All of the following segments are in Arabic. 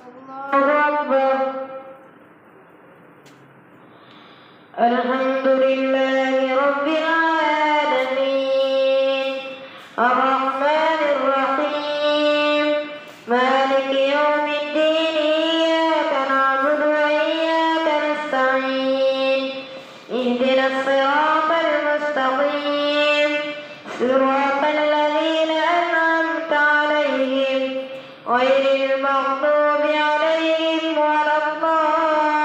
الله أكبر. الحمد لله رب العالمين الرحمن الرحيم مالك يوم الدين إياك نعبد وإياك نستعين اهدنا الصراط المستقيم صراط الذين أنعمت عليهم غير المغضوب عليهم ولا الضالين.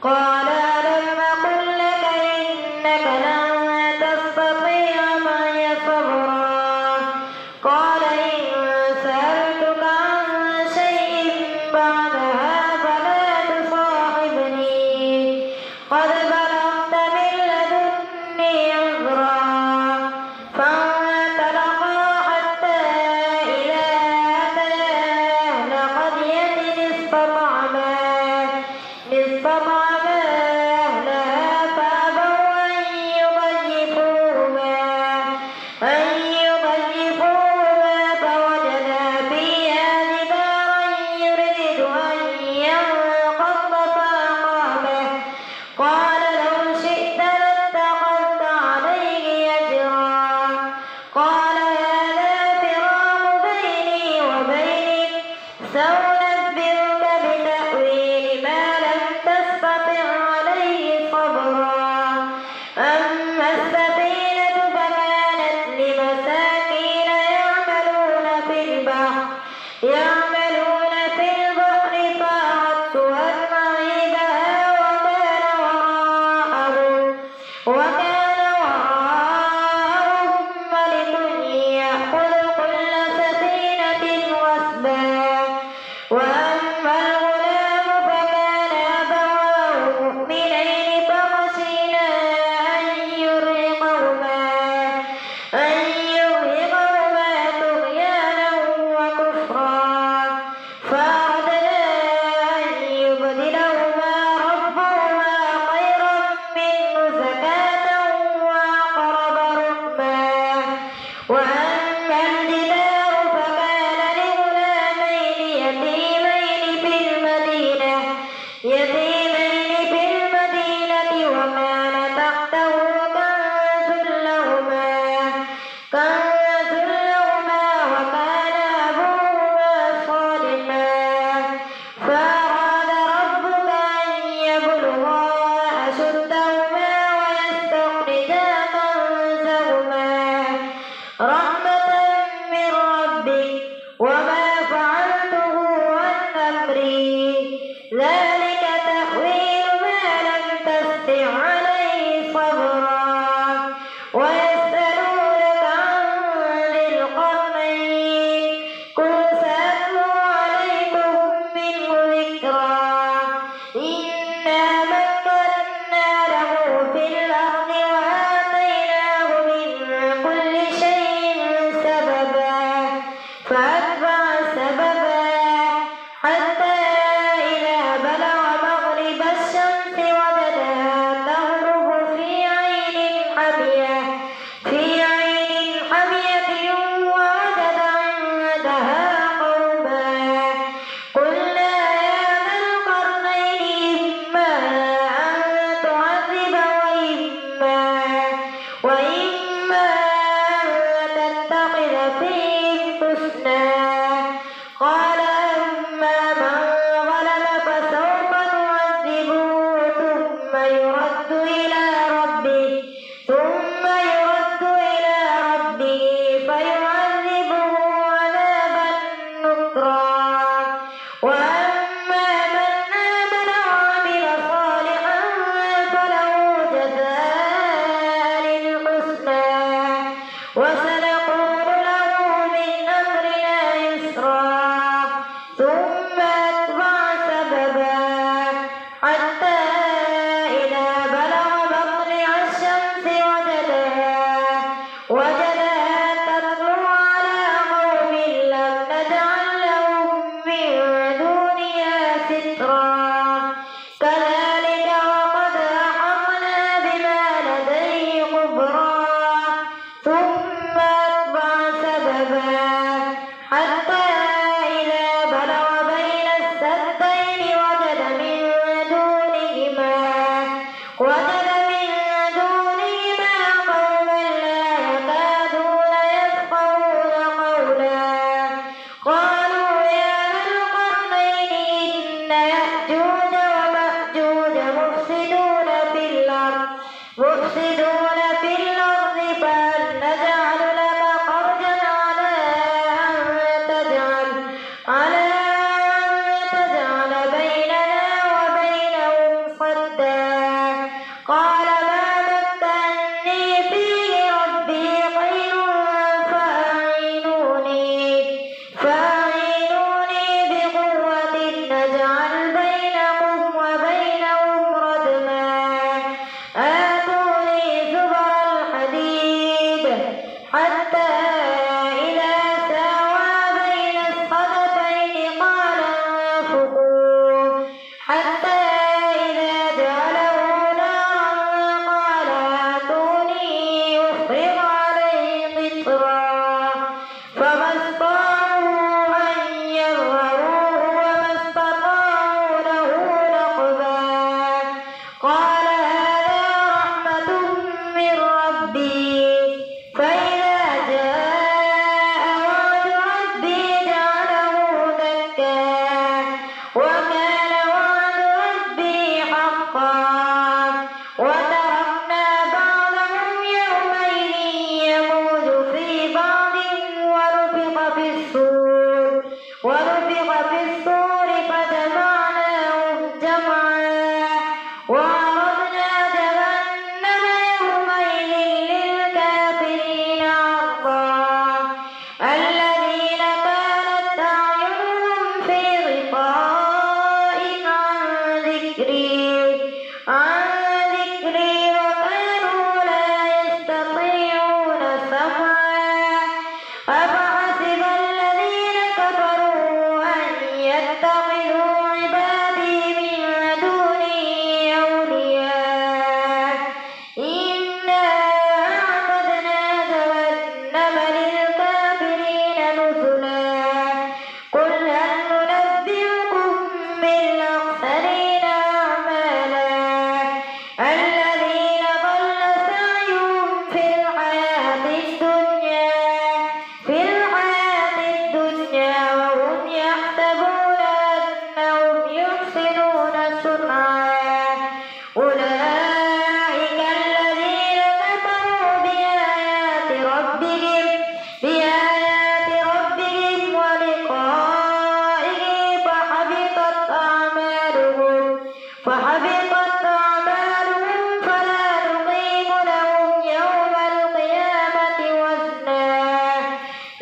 قال ألم أقل لك إنك لن تستطيع معي صبرا قال إن سألتك عن شيء بعدها فلا تصاحبني قد بلغت من لدني عذرا. فانطلقا حتى إذا أتيا أهل قرية استطعما أهلها فأبوا أن يضيفوهما فوجدا فيها جدارا يريد أن ينقض فأقامه قال لو شئت لاتخذت عليه أجرا. قال هذا فراق بيني وبينك سأنبئك بتأويل ما لم تستطع عليه صبرا. أما السفينة فكانت لمساكين يعملون في البحر فأردت أن أعيبها وكان وراءهم ملك يأخذ كل سفينة غصبا. وأما الغلام فكان أبواه مؤمنين فخشينا أن يرهقهما طغيانا وكفرا فأردنا أن يبدلهما ربهما خيرا منه زكاة وأقرب رحما. وأما الجدار فكان لغلامين يتيمين في المدينة وكان تحته كنز لهما وكان أبوهما صالحا. فأراد ربك أن يبلغا أشدهما ويستخرجا كنزهما رحمة من ربك وما فعلته عن أمري ذلك تأويل ما لم تستطع عليه صبرا. ويسألونك عن ذي القرنين قل سأتلو عليكم منه ذكرا. إنا مكنا له في الأرض وآتيناه من كل شيء سببا فأتبع سببا حتى إذا بلغ مغرب الشمس وجدها تغرب في عين حمية ووجد عندها قوما قلنا يا ذا القرنين إما أن تعذب وإما أن تتخذ فيهم حسنا. قال أما من ظلم فسوف نعذبه ثم يرد إلى ربه فيعذبه عذابا نكرا. وأما من آمن وعمل صالحا فله جزاء الحسنى وسنقول له من أمرنا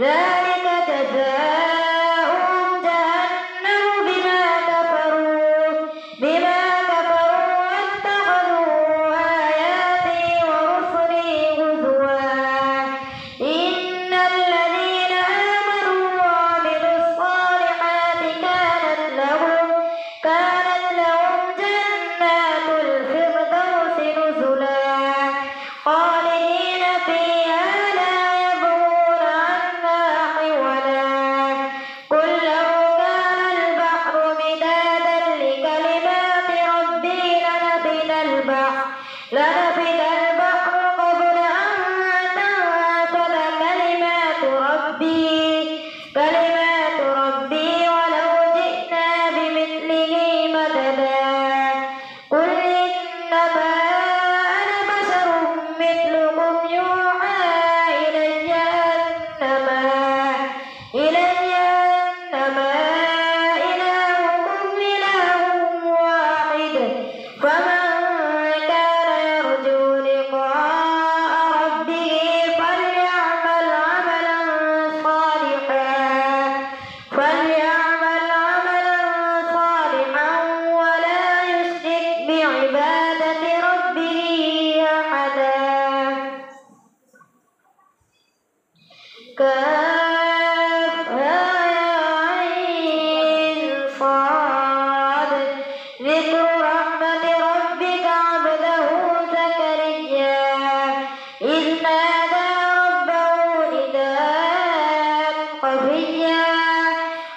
ذلك جزاؤهم جهنم بما كفروا واتخذوا آياتي ورسلي هزوا إن الذين آمنوا وعملوا الصالحات كانت لهم جنات الفردوس نزلا خالدين فيها لا يبغون عنها حولا قل لو كان البحر مدادا لكلمات ربي لنفد البحر قبل أن تنفد كلمات ربي ولو جئنا بمثله مددا قل إنما أنا بشر مثلكم يوحى إلي أنما إلهكم إله واحد فمن كان يرجو لقاء ربه فليعمل عملا صالحا ولا يشرك بعبادة ربه أحدا كافها يا عين صاد ذكر رحمة ربك عبده زكريا إذ نادى ربه نداء خفيا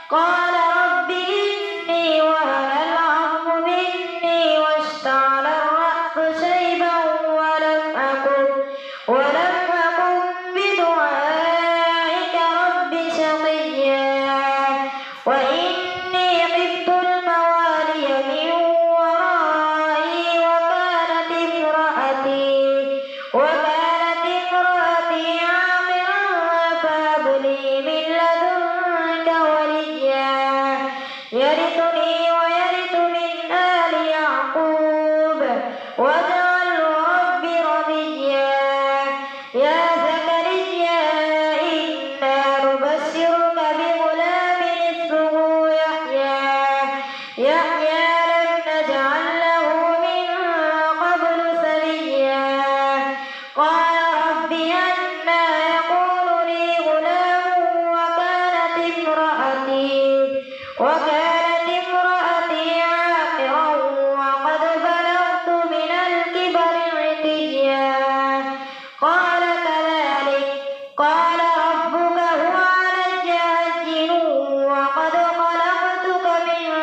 قال رب إني وهن العظم مني واشتعل الرأس شيبا ولم أكن بدعائك رب شقيا وإني خفت الموالي من ورائي وكانت امرأتي عاقرا فهب لي من لدنك وليا يرثني ويرث من آل يعقوب واجعله رب رضيا يا زكريا إنا نبشرك بغلام اسمه يحيى لم نجعل له من قبل سميا قال رب أنى يكون لي غلام وكانت امرأتي عاقرا وقد بلغت من الكبر عتيا قال كذلك قال ربك هو علي هين وقد خلقتك من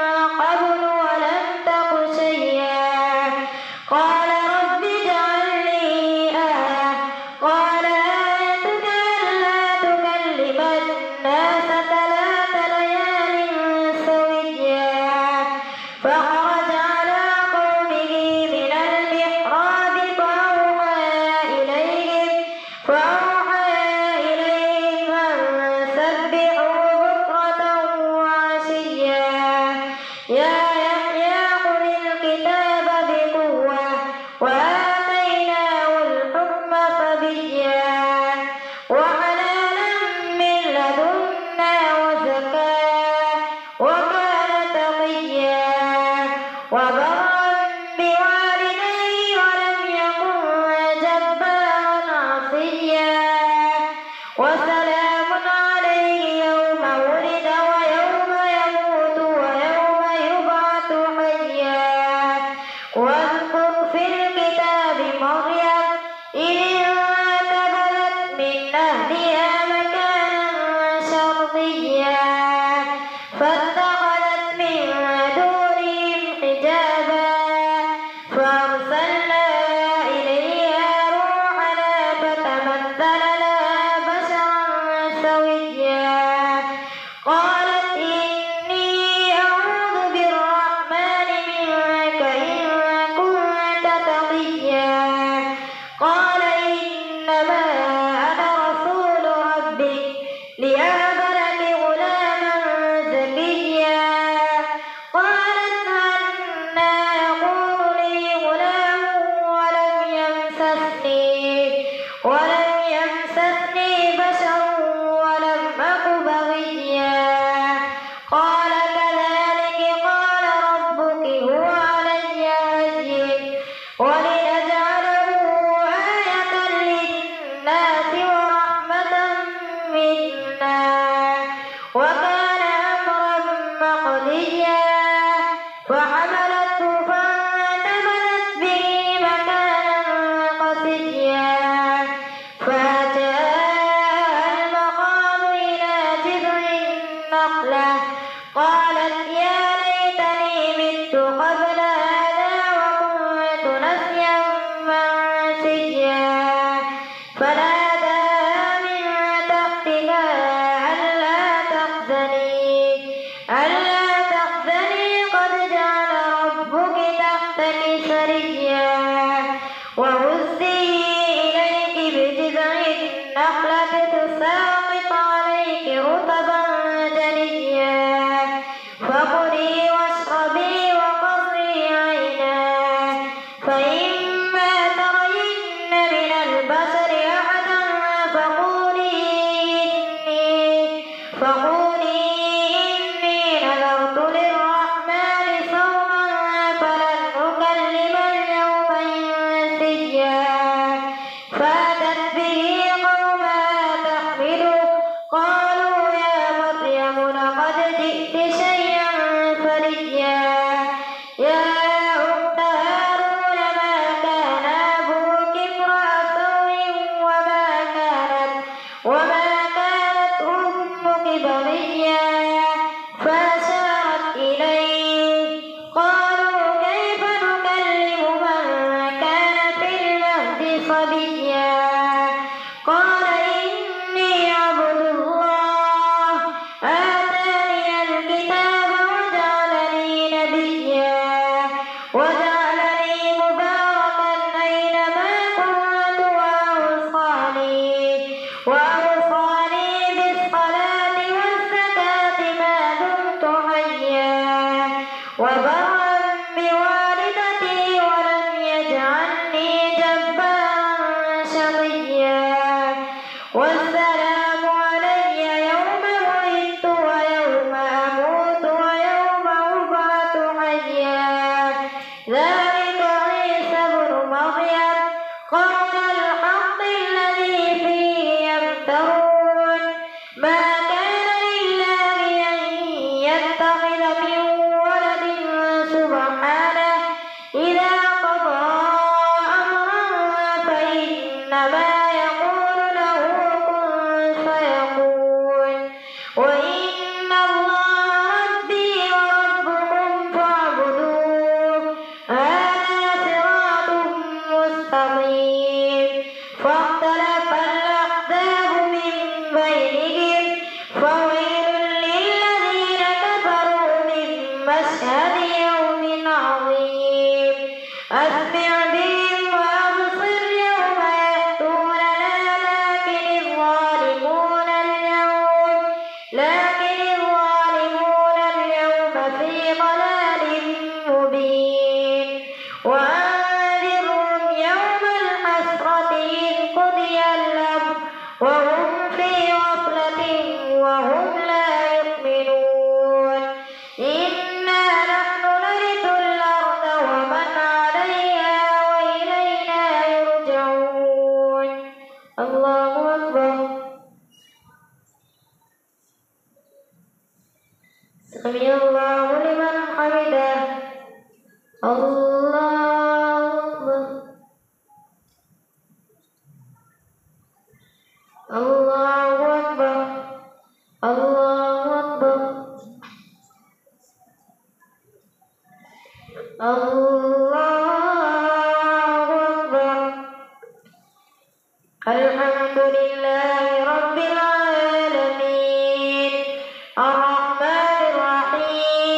قبل ولم تك شيئا قال رب اجعل لي آية قال آيتك ألا تكلم الناس 3 ليال سويا فخرج على قومه من المحراب فأوحى إليهم أن سبحوا بكرة وعشيا يا يحيى خذ الكتاب بقوة وآتيناه الحكم صبيا وحنانا من لدنا وزكاة وكان تقيا وبرا بوالديه ولم يكن جبارا عصيا وسلام عليه يوم ولد ويوم يموت ويوم يبعث حيا واذكر في الكتاب مريم إذ انتبذت من أهلها مكانا شرقيا فاتخذت من دونهم حجابا فأرسلنا إليها روحنا فتمثل لها بشرا سويا قالت إني أعوذ بالرحمن منك إن كنت تقيا قال إنما أنا رسول ربك لأهب لك غلاما زكيا قالت أنى يكون لي غلام ولم يمسسني بشر ولم بغيا فأشارت إليه قالوا كيف نكلم من كان في المهد صبيا قال إني عبد الله آتاني الكتاب وجعلني نبيا وجعلني مباركا أينما كنت وأوصاني بالصلاة والزكاة ما دمت حيا وبرا بوالدتي ولم يجعلني جبارا شقيا والسلام علي يوم ولدت ويوم أموت ويوم أبعث حيا ذلك عيسى ابن مريم قول الحق الذي فيه يمترون ما كان لله أن يتخذ من ولد سبحانه إذا قضى أمرا فإنما يقول له كن فيكون وإن الله ربي وربكم فاعبدوه هذا صراط مستقيم فاختلف الأحزاب من بينهم فويل للذين كفروا من مشهد يوم عظيم أسمع بهم وأبصر يوم يأتوننا لكن الظالمون اليوم في ضلال مبين وأنذرهم يوم الحسرة إذ قضي الأمر وهم في غفلة وهم لا يؤمنون إنا نحن نرث الأرض ومن عليها وإلينا يرجعون الله أكبر سمع الله لمن حمده الله أكبر الله أكبر الله أكبر الله أكبر الحمد لله رب العالمين الرحمن الرحيم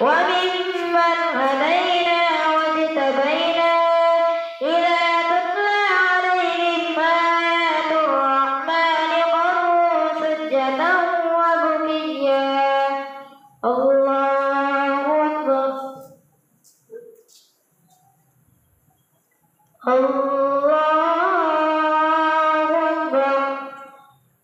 وممن هدينا واجتبينا إذا تتلى عليهم آيات الرحمن خروا سجدا وبكيا الله أكبر الله أكبر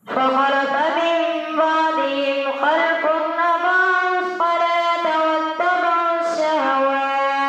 فخلف من بعدهم خلف أضاعوا الصلاة واتبعوا الشهوات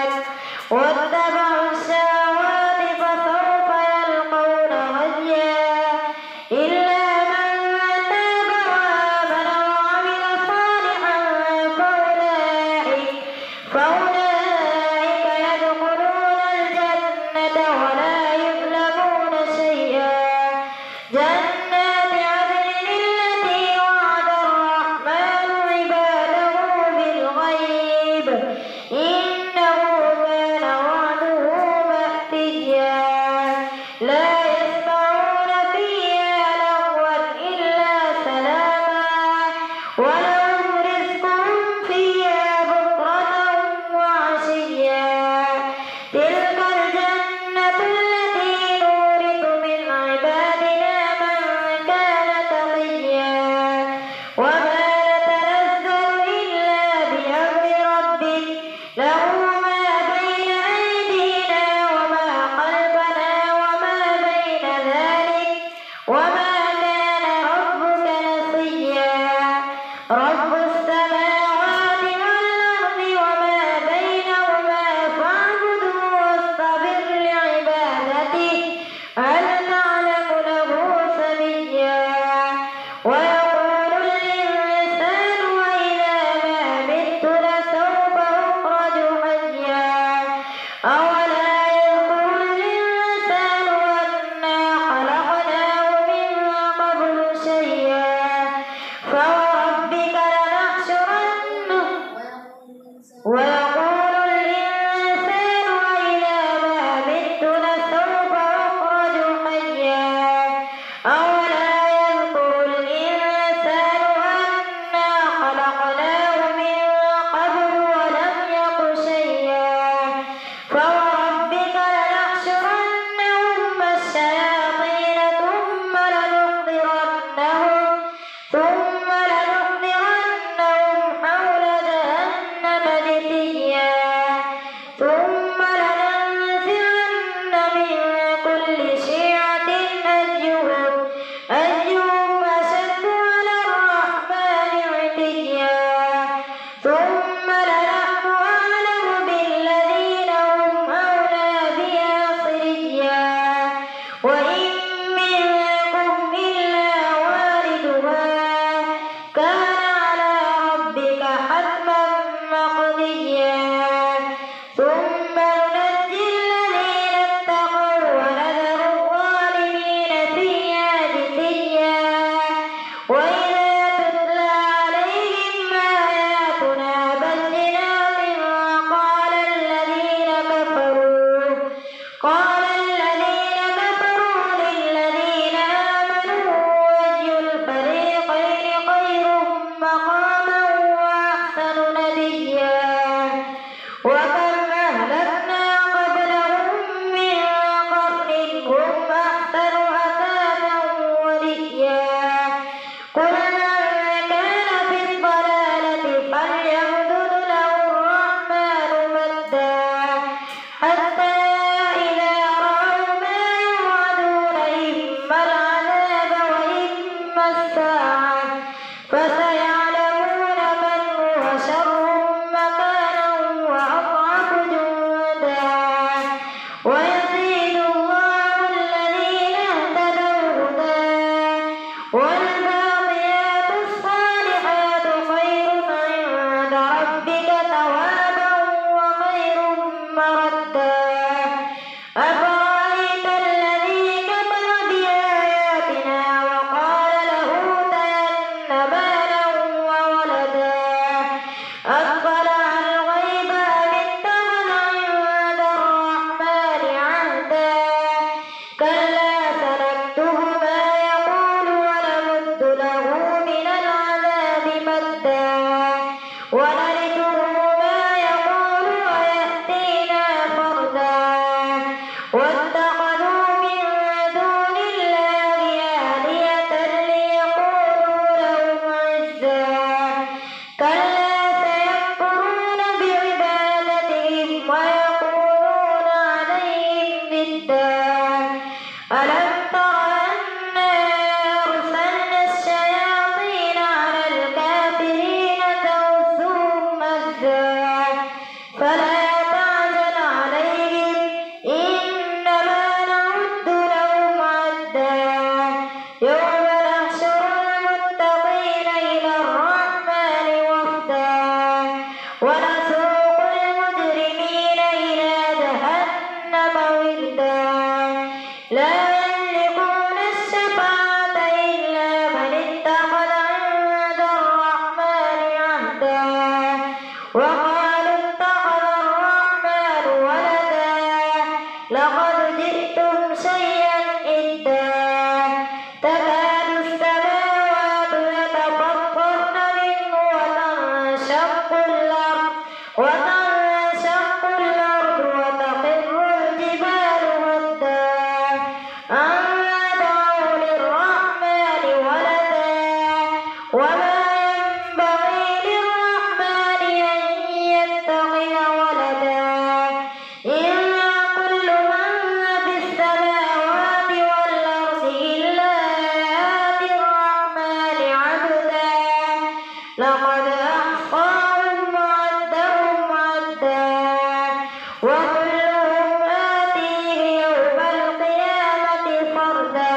وقالوا اتخذ الرحمن ولدا لقد جئتم شيئا إدا تكاد السماوات يتفطرن منه وتنشق الأرض وتخر الجبال هدا أن دعوا للرحمن ولدا وما ينبغي للرحمن أن يتخذ ولدا إن كل من في السماوات والأرض إلا آتي الرحمن عبدا لقد أحصاهم وعدهم عدا وكلهم آتيه يوم القيامة فردا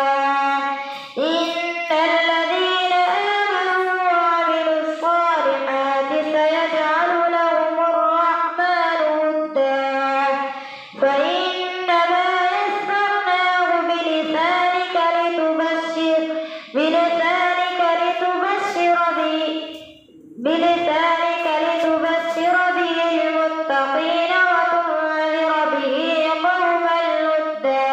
إن الذين آمنوا وعملوا الصالحات سيجعل لهم الرحمن ودا فإنما يسرناه بلسانك لتبشر به المتقين وتنذر به قوما لدا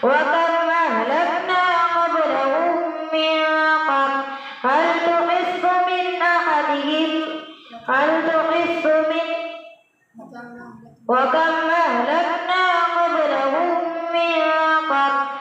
وكم أهلكنا قبلهم من قرن هل تحس من وكم أهلكنا قبلهم من قرن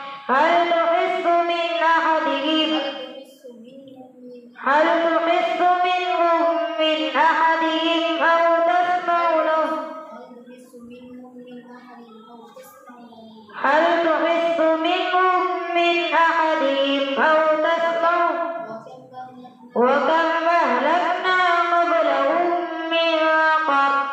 هل تحس منهم من أحدهم أو تسمع لهم وكم أهلكنا قبلهم من قرن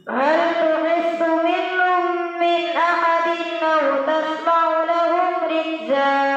هل تحس منهم من أحدهم أو تسمع لهم ركزا